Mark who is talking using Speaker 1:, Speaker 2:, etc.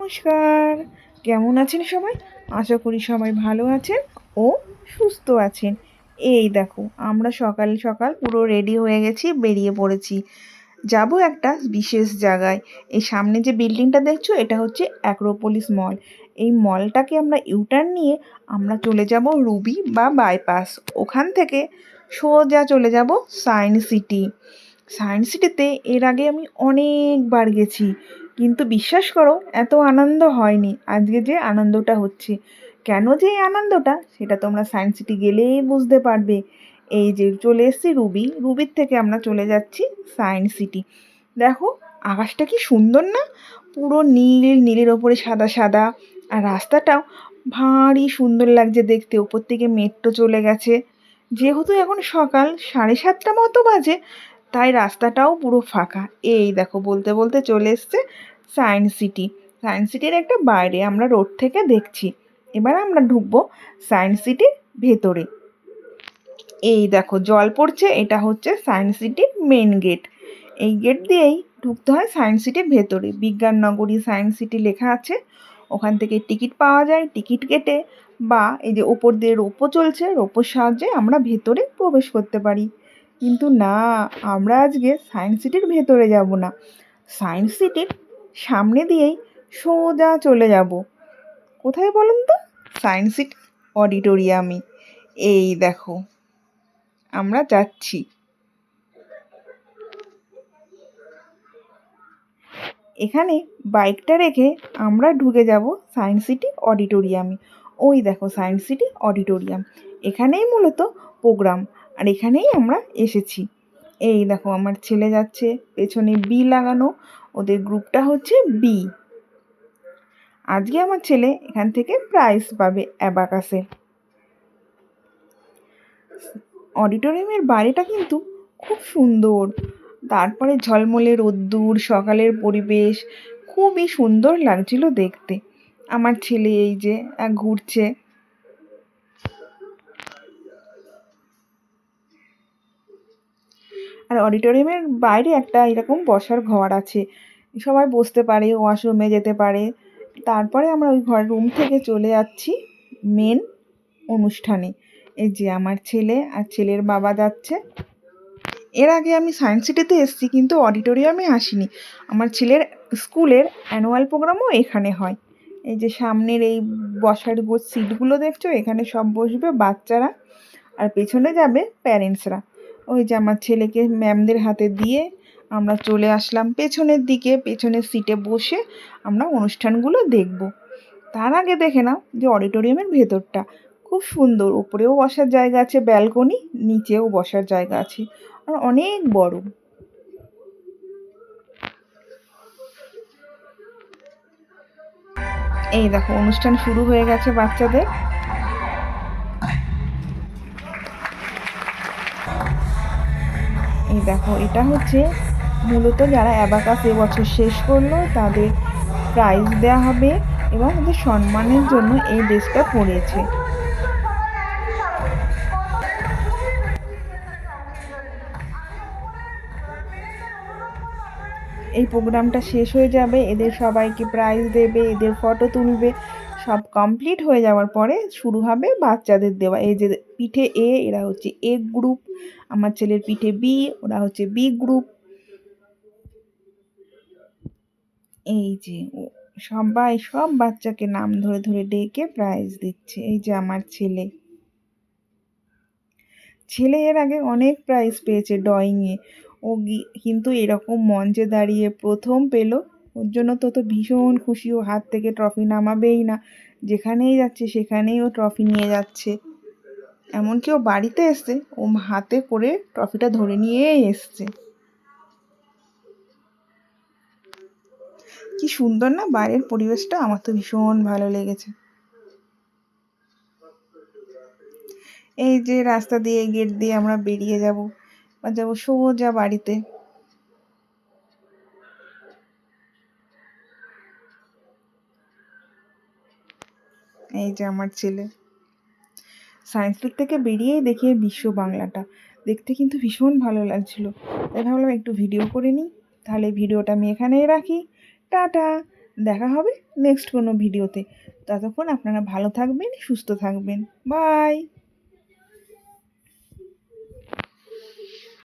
Speaker 1: নমস্কার। কেমন আছেন সবাই? আশা করি সবাই ভালো আছেন ও সুস্থ আছেন। এই দেখো আমরা সকাল সকাল পুরো রেডি হয়ে গেছি, বেরিয়ে পড়েছি। যাব একটা বিশেষ জায়গায়। এই সামনে যে বিল্ডিংটা দেখছো এটা হচ্ছে অ্যাক্রোপলিস মল। এই মলটাকে আমরা ইউটার্ন নিয়ে আমরা চলে যাব রুবি বা বাইপাস। ওখান থেকে সোজা চলে যাব সায়েন্স সিটি। সায়েন্স সিটিতে এর আগে আমি অনেকবার গেছি, কিন্তু বিশ্বাস করো এত আনন্দ হয়নি আজকে যে আনন্দটা হচ্ছে। কেন যে এই আনন্দটা সেটা তোমরা সায়েন্স সিটি গেলেই বুঝতে পারবে। এই যে চলে এসেছি রুবি, রুবির থেকে আমরা চলে যাচ্ছি সায়েন্স সিটি। দেখো আকাশটা কি সুন্দর না, পুরো নীল, নীলের ওপরে সাদা সাদা। আর রাস্তাটাও ভারী সুন্দর লাগছে দেখতে, ওপর থেকে মেট্রো চলে গেছে। যেহেতু এখন সকাল 7:30 মতো বাজে, তাই রাস্তাটাও পুরো ফাঁকা। এই দেখো বলতে বলতে চলে এসছে সায়েন্স সিটি। সায়েন্স সিটির একটা বাইরে আমরা রোড থেকে দেখছি। এবার আমরা ঢুকবো সায়েন্স সিটির ভেতরে। এই দেখো জল পড়ছে, এটা হচ্ছে সায়েন্স সিটির মেন গেট। এই গেট দিয়েই ঢুকতে হয় সায়েন্স সিটির ভেতরে। বিজ্ঞান নগরী সায়েন্স সিটি লেখা আছে। ওখান থেকে টিকিট পাওয়া যায়, টিকিট কেটে বা এই যে ওপর দিয়ে রোপো চলছে, রোপোর সাহায্যে আমরা ভেতরে প্রবেশ করতে পারি। কিন্তু না, আমরা আজকে সায়েন্স সিটির ভেতরে যাব না, সায়েন্স সিটির সামনে দিয়েই সোজা চলে যাব। কোথায় বলুন তো? সায়েন্স সিটি অডিটোরিয়ামে। এই দেখো আমরা যাচ্ছি। এখানে বাইকটা রেখে আমরা ঢুকে যাব সায়েন্স সিটি অডিটোরিয়ামে। ওই দেখো সায়েন্স সিটি অডিটোরিয়াম, এখানেই মূলত প্রোগ্রাম, আর এখানেই আমরা এসেছি। এই দেখো আমার ছেলে যাচ্ছে, পেছনে বি লাগানো, ওদের গ্রুপটা হচ্ছে বি। আজকে আমার ছেলে এখান থেকে প্রাইজ পাবে অ্যাবাকাসে। অডিটোরিয়ামের বাইরেটা কিন্তু খুব সুন্দর, তারপরে ঝলমলে রোদ্দুর, সকালের পরিবেশ খুবই সুন্দর লাগছিল দেখতে। আমার ছেলে এই যে ঘুরছে। আর অডিটোরিয়ামের বাইরে একটা এরকম বসার ঘর আছে, সবাই বসতে পারে, ওয়াশরুমে যেতে পারে। তারপরে আমরা ওই ঘর রুম থেকে চলে যাচ্ছি মেন অনুষ্ঠানে। এই যে আমার ছেলে আর ছেলের বাবা যাচ্ছে। এর আগে আমি সায়েন্স সিটিতে এসেছি, কিন্তু অডিটোরিয়ামে আসিনি। আমার ছেলের স্কুলের অ্যানুয়াল প্রোগ্রামও এখানে হয়। এই যে সামনের এই বসার সিটগুলো দেখছো, এখানে সব বসবে বাচ্চারা, আর পেছনে যাবে প্যারেন্টসরা। ওই যে আমার ছেলেকে ম্যামদের হাতে দিয়ে আমরা চলে আসলাম পেছনের দিকে, পেছনের সিটে বসে আমরা অনুষ্ঠানগুলো দেখব। তার আগে দেখে নাও যে অডিটোরিয়ামের ভেতরটা খুব সুন্দর, উপরেও বসার জায়গা আছে, ব্যালকনি, নিচেও বসার জায়গা আছে, আর অনেক বড়। এই দেখো অনুষ্ঠান শুরু হয়ে গেছে বাচ্চাদের। এই দেখো এটা হচ্ছে মূলত যারা অ্যাবাকাস এবছর শেষ করলো তাদের প্রাইজ দেওয়া হবে, এবং তাদের সম্মানের জন্য এই ড্রেসটা পরেছে। এই প্রোগ্রামটা শেষ হয়ে যাবে, এদের সবাইকে প্রাইজ দেবে, এদের ফটো তুলবে। সব কমপ্লিট হয়ে যাওয়ার পরে শুরু হবে বাচ্চাদের দেওয়া। এই যে পিঠে এ, এরা হচ্ছে এ গ্রুপ, আমার ছেলের পিঠে বি, ওরা হচ্ছে বি গ্রুপ। এই যে সবাই সব বাচ্চাকে নাম ধরে ধরে ডেকে প্রাইজ দিচ্ছে। এই যে আমার ছেলে, ছেলে এর আগে অনেক প্রাইজ পেয়েছে ড্রয়িংয়ে। ও কিন্তু এরকম মঞ্চে দাঁড়িয়ে প্রথম পেলো। ওর জন্য তো ভীষণ খুশি, ও হাত থেকে ট্রফি নামাবেই না, যেখানেই যাচ্ছে সেখানেই ও ট্রফি নিয়ে যাচ্ছে। এমনকি ও বাড়িতে এসছে, ও হাতে করে ট্রফিটা ধরে নিয়েই এসছে। কি সুন্দর না বাইরের পরিবেশটা, আমার তো ভীষণ ভালো লেগেছে। এই যে রাস্তা দিয়ে, গেট দিয়ে আমরা বেরিয়ে যাব, আর যাবো সোজা বাড়িতে। এই যে আমার ছেলে সায়েন্স সিটি থেকে বেরিয়েই দেখি বিশ্ব বাংলাটা, দেখতে কিন্তু ভীষণ ভালো লাগছিল। তাই ভাবলাম একটু ভিডিও করে নিই। তাহলে ভিডিওটা আমি এখানেই রাখি। টাটা। দেখা হবে নেক্সট কোনো ভিডিওতে। ততক্ষণ আপনারা ভালো থাকবেন, সুস্থ থাকবেন। বাই।